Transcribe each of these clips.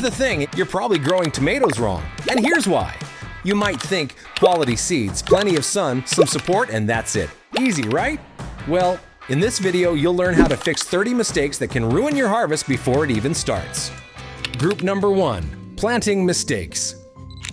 the thing, you're probably growing tomatoes wrong. And here's why. You might think quality seeds, plenty of sun, some support, and that's it. Easy, right? Well, in this video, you'll learn how to fix 30 mistakes that can ruin your harvest before it even starts. Group number 1, planting mistakes.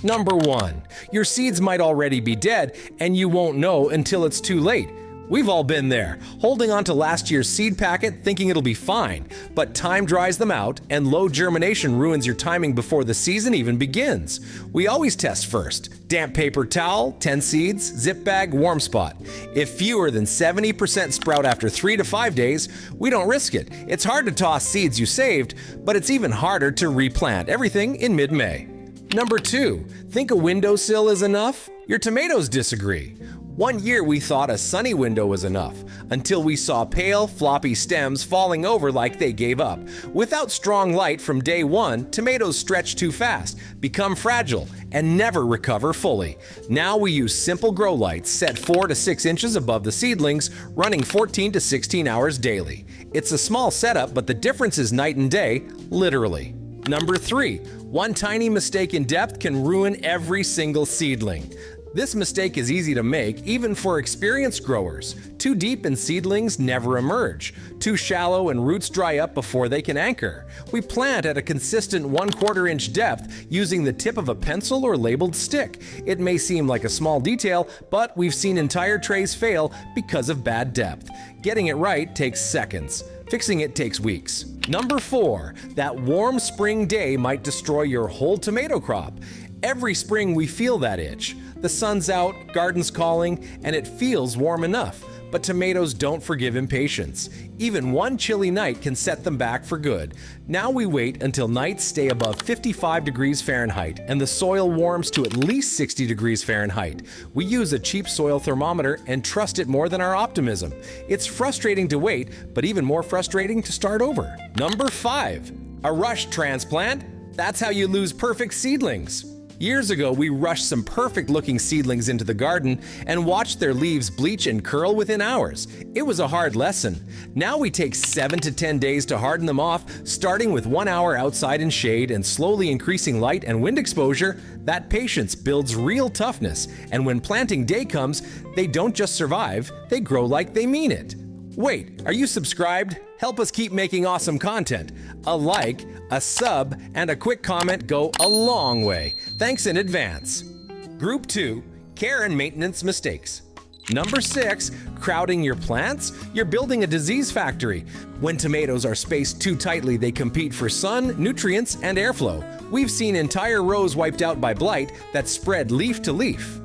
Number 1, your seeds might already be dead and you won't know until it's too late. We've all been there, holding on to last year's seed packet thinking it'll be fine, but time dries them out and low germination ruins your timing before the season even begins. We always test first. Damp paper towel, 10 seeds, zip bag, warm spot. If fewer than 70% sprout after 3 to 5 days, we don't risk it. It's hard to toss seeds you saved, but it's even harder to replant everything in mid-May. Number 2, think a windowsill is enough? Your tomatoes disagree. One year we thought a sunny window was enough, until we saw pale, floppy stems falling over like they gave up. Without strong light from day one, tomatoes stretch too fast, become fragile, and never recover fully. Now we use simple grow lights set 4 to 6 inches above the seedlings, running 14 to 16 hours daily. It's a small setup, but the difference is night and day, literally. Number 3, one tiny mistake in depth can ruin every single seedling. This mistake is easy to make, even for experienced growers. Too deep and seedlings never emerge. Too shallow and roots dry up before they can anchor. We plant at a consistent 1/4 inch depth using the tip of a pencil or labeled stick. It may seem like a small detail, but we've seen entire trays fail because of bad depth. Getting it right takes seconds. Fixing it takes weeks. Number 4, that warm spring day might destroy your whole tomato crop. Every spring we feel that itch. The sun's out, garden's calling, and it feels warm enough. But tomatoes don't forgive impatience. Even one chilly night can set them back for good. Now we wait until nights stay above 55 degrees Fahrenheit and the soil warms to at least 60 degrees Fahrenheit. We use a cheap soil thermometer and trust it more than our optimism. It's frustrating to wait, but even more frustrating to start over. Number 5, a rush transplant. That's how you lose perfect seedlings. Years ago, we rushed some perfect-looking seedlings into the garden and watched their leaves bleach and curl within hours. It was a hard lesson. Now we take 7 to 10 days to harden them off, starting with 1 hour outside in shade and slowly increasing light and wind exposure. That patience builds real toughness, and when planting day comes, they don't just survive, they grow like they mean it. Wait, are you subscribed? Help us keep making awesome content. A like, a sub, and a quick comment go a long way. Thanks in advance. Group 2, care and maintenance mistakes. Number 6, crowding your plants? You're building a disease factory. When tomatoes are spaced too tightly, they compete for sun, nutrients, and airflow. We've seen entire rows wiped out by blight that spread leaf to leaf.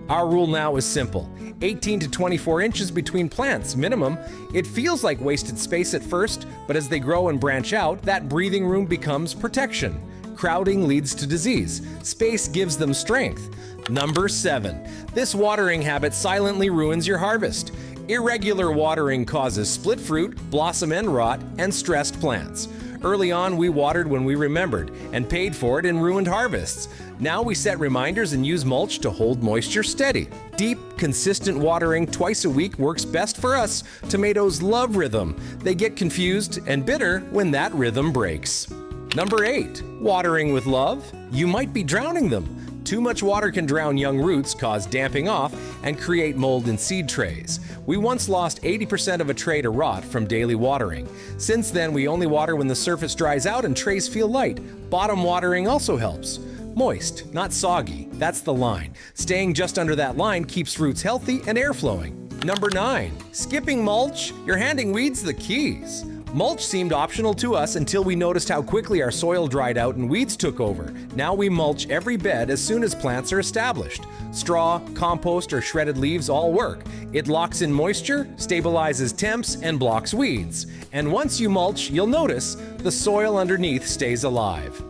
Our rule now is simple. 18 to 24 inches between plants, minimum. It feels like wasted space at first, but as they grow and branch out, that breathing room becomes protection. Crowding leads to disease. Space gives them strength. Number 7, this watering habit silently ruins your harvest. Irregular watering causes split fruit, blossom end rot, and stressed plants. Early on, we watered when we remembered and paid for it in ruined harvests. Now we set reminders and use mulch to hold moisture steady. Deep, consistent watering twice a week works best for us. Tomatoes love rhythm. They get confused and bitter when that rhythm breaks. Number 8, watering with love. You might be drowning them. Too much water can drown young roots, cause damping off, and create mold in seed trays. We once lost 80% of a tray to rot from daily watering. Since then, we only water when the surface dries out and trays feel light. Bottom watering also helps. Moist, not soggy. That's the line. Staying just under that line keeps roots healthy and air flowing. Number 9, skipping mulch. You're handing weeds the keys. Mulch seemed optional to us until we noticed how quickly our soil dried out and weeds took over. Now we mulch every bed as soon as plants are established. Straw, compost, or shredded leaves all work. It locks in moisture, stabilizes temps, and blocks weeds. And once you mulch, you'll notice the soil underneath stays alive.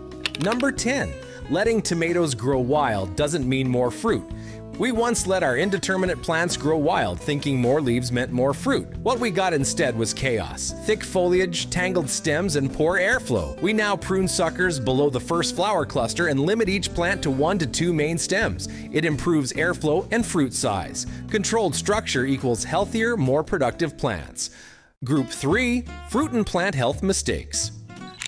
Number 10, letting tomatoes grow wild doesn't mean more fruit. We once let our indeterminate plants grow wild, thinking more leaves meant more fruit. What we got instead was chaos. Thick foliage, tangled stems, and poor airflow. We now prune suckers below the first flower cluster and limit each plant to 1 to 2 main stems. It improves airflow and fruit size. Controlled structure equals healthier, more productive plants. Group 3, fruit and plant health mistakes.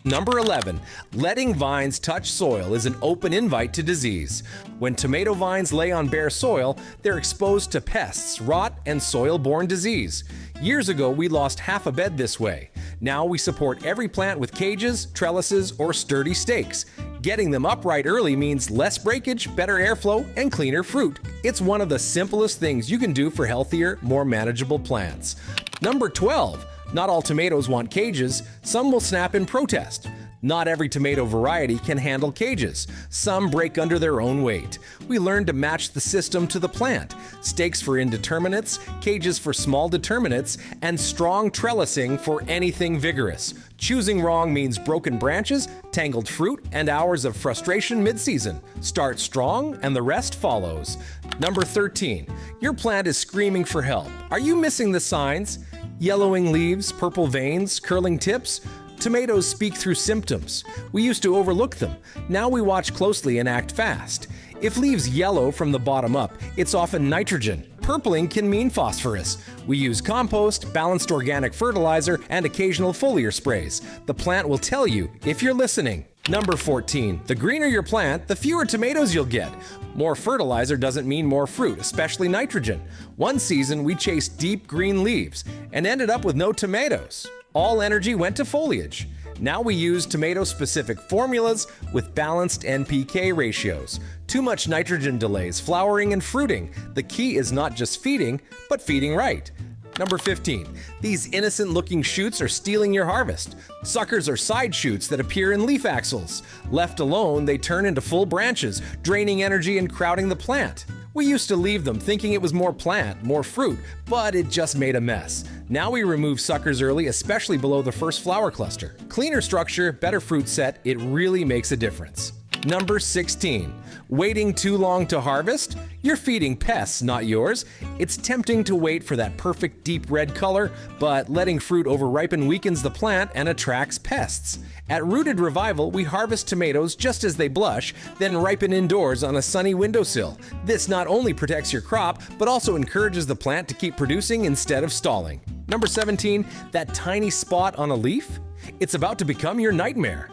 Number 11, letting vines touch soil is an open invite to disease. When tomato vines lay on bare soil, they're exposed to pests, rot, and soil-borne disease. Years ago, we lost half a bed this way. Now we support every plant with cages, trellises, or sturdy stakes. Getting them upright early means less breakage, better airflow, and cleaner fruit. It's one of the simplest things you can do for healthier, more manageable plants. Number 12, not all tomatoes want cages. Some will snap in protest. Not every tomato variety can handle cages. Some break under their own weight. We learn to match the system to the plant. Stakes for indeterminates, cages for small determinates, and strong trellising for anything vigorous. Choosing wrong means broken branches, tangled fruit, and hours of frustration mid-season. Start strong and the rest follows. Number 13, your plant is screaming for help. Are you missing the signs? Yellowing leaves, purple veins, curling tips? Tomatoes speak through symptoms. We used to overlook them. Now we watch closely and act fast. If leaves yellow from the bottom up, it's often nitrogen. Purpling can mean phosphorus. We use compost, balanced organic fertilizer, and occasional foliar sprays. The plant will tell you if you're listening. Number 14, the greener your plant, the fewer tomatoes you'll get. More fertilizer doesn't mean more fruit, especially nitrogen. One season we chased deep green leaves and ended up with no tomatoes. All energy went to foliage. Now we use tomato-specific formulas with balanced NPK ratios. Too much nitrogen delays flowering and fruiting. The key is not just feeding, but feeding right. Number 15, these innocent-looking shoots are stealing your harvest. Suckers are side shoots that appear in leaf axils. Left alone, they turn into full branches, draining energy and crowding the plant. We used to leave them thinking it was more plant, more fruit, but it just made a mess. Now we remove suckers early, especially below the first flower cluster. Cleaner structure, better fruit set, it really makes a difference. Number 16, waiting too long to harvest? You're feeding pests, not yours. It's tempting to wait for that perfect deep red color, but letting fruit overripen weakens the plant and attracts pests. At Rooted Revival, we harvest tomatoes just as they blush, then ripen indoors on a sunny windowsill. This not only protects your crop, but also encourages the plant to keep producing instead of stalling. Number 17, that tiny spot on a leaf? It's about to become your nightmare.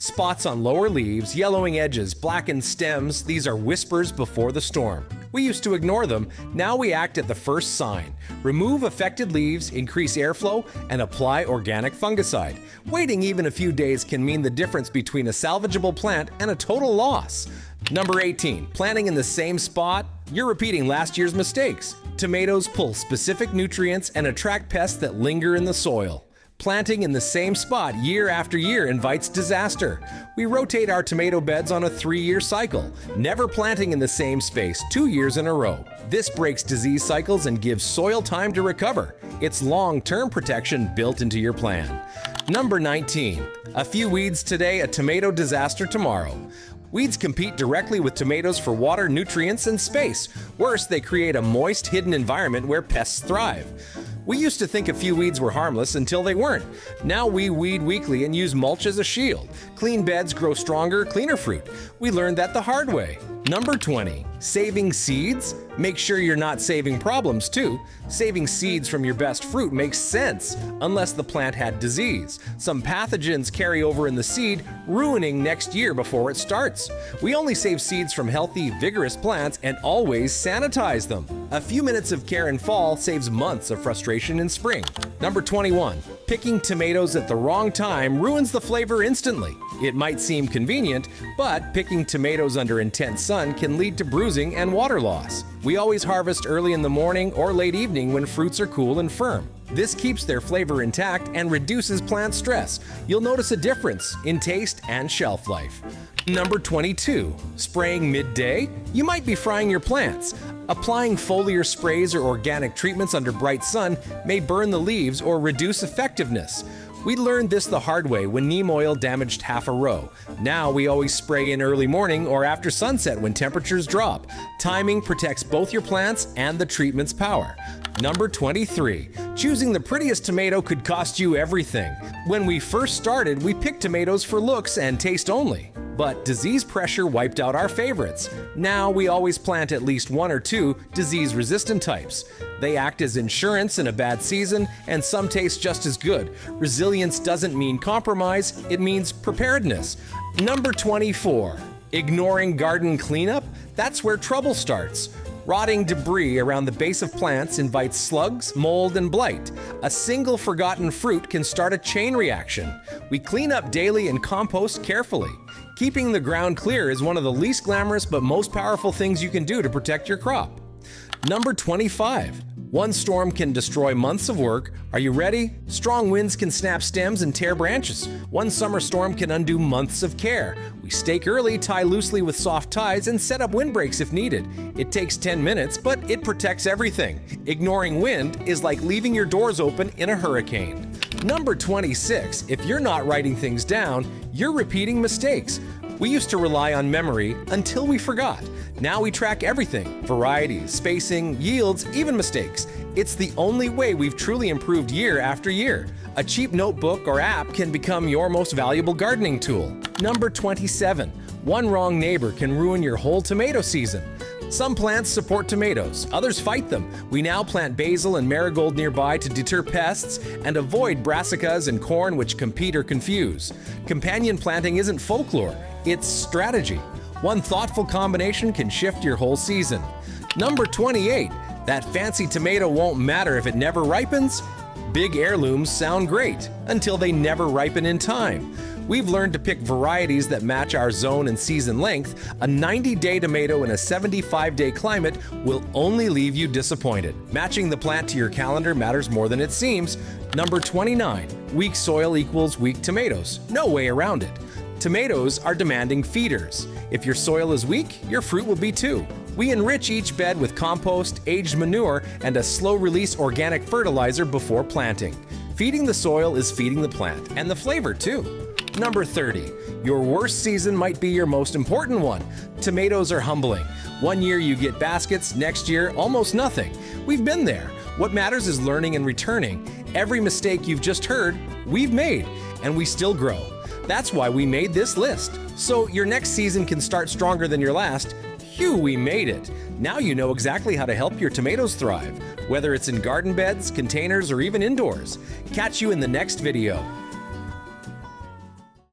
Spots on lower leaves, yellowing edges, blackened stems, these are whispers before the storm. We used to ignore them, now we act at the first sign. Remove affected leaves, increase airflow, and apply organic fungicide. Waiting even a few days can mean the difference between a salvageable plant and a total loss. Number 18, planting in the same spot? You're repeating last year's mistakes. Tomatoes pull specific nutrients and attract pests that linger in the soil. Planting in the same spot year after year invites disaster. We rotate our tomato beds on a 3-year cycle, never planting in the same space 2 years in a row. This breaks disease cycles and gives soil time to recover. It's long-term protection built into your plan. Number 19, a few weeds today, a tomato disaster tomorrow. Weeds compete directly with tomatoes for water, nutrients, and space. Worse, they create a moist, hidden environment where pests thrive. We used to think a few weeds were harmless until they weren't. Now we weed weekly and use mulch as a shield. Clean beds grow stronger, cleaner fruit. We learned that the hard way. Number 20, saving seeds? Make sure you're not saving problems too. Saving seeds from your best fruit makes sense, unless the plant had disease. Some pathogens carry over in the seed, ruining next year before it starts. We only save seeds from healthy, vigorous plants and always sanitize them. A few minutes of care in fall saves months of frustration in spring. Number 21, picking tomatoes at the wrong time ruins the flavor instantly. It might seem convenient, but picking tomatoes under intense sun can lead to bruising and water loss. We always harvest early in the morning or late evening when fruits are cool and firm. This keeps their flavor intact and reduces plant stress. You'll notice a difference in taste and shelf life. Number 22, spraying midday? You might be frying your plants. Applying foliar sprays or organic treatments under bright sun may burn the leaves or reduce effectiveness. We learned this the hard way when neem oil damaged half a row. Now we always spray in early morning or after sunset when temperatures drop. Timing protects both your plants and the treatment's power. Number 23, choosing the prettiest tomato could cost you everything. When we first started, we picked tomatoes for looks and taste only. But disease pressure wiped out our favorites. Now we always plant at least 1 or 2 disease-resistant types. They act as insurance in a bad season, and some taste just as good. Resilience doesn't mean compromise, it means preparedness. Number 24. Ignoring garden cleanup? That's where trouble starts. Rotting debris around the base of plants invites slugs, mold, and blight. A single forgotten fruit can start a chain reaction. We clean up daily and compost carefully. Keeping the ground clear is one of the least glamorous but most powerful things you can do to protect your crop. Number 25. One storm can destroy months of work. Are you ready? Strong winds can snap stems and tear branches. One summer storm can undo months of care. We stake early, tie loosely with soft ties, and set up windbreaks if needed. It takes 10 minutes, but it protects everything. Ignoring wind is like leaving your doors open in a hurricane. Number 26. If you're not writing things down, you're repeating mistakes. We used to rely on memory until we forgot. Now we track everything: varieties, spacing, yields, even mistakes. It's the only way we've truly improved year after year. A cheap notebook or app can become your most valuable gardening tool. Number 27. One wrong neighbor can ruin your whole tomato season. Some plants support tomatoes, others fight them. We now plant basil and marigold nearby to deter pests and avoid brassicas and corn which compete or confuse. Companion planting isn't folklore, it's strategy. One thoughtful combination can shift your whole season. Number 28. That fancy tomato won't matter if it never ripens? Big heirlooms sound great until they never ripen in time. We've learned to pick varieties that match our zone and season length. A 90-day tomato in a 75-day climate will only leave you disappointed. Matching the plant to your calendar matters more than it seems. Number 29. Weak soil equals weak tomatoes. No way around it. Tomatoes are demanding feeders. If your soil is weak, your fruit will be too. We enrich each bed with compost, aged manure, and a slow-release organic fertilizer before planting. Feeding the soil is feeding the plant, and the flavor too. Number 30. Your worst season might be your most important one. Tomatoes are humbling. One year you get baskets, next year almost nothing. We've been there. What matters is learning and returning. Every mistake you've just heard, we've made, and we still grow. That's why we made this list. So your next season can start stronger than your last. Phew, we made it. Now you know exactly how to help your tomatoes thrive, whether it's in garden beds, containers, or even indoors. Catch you in the next video.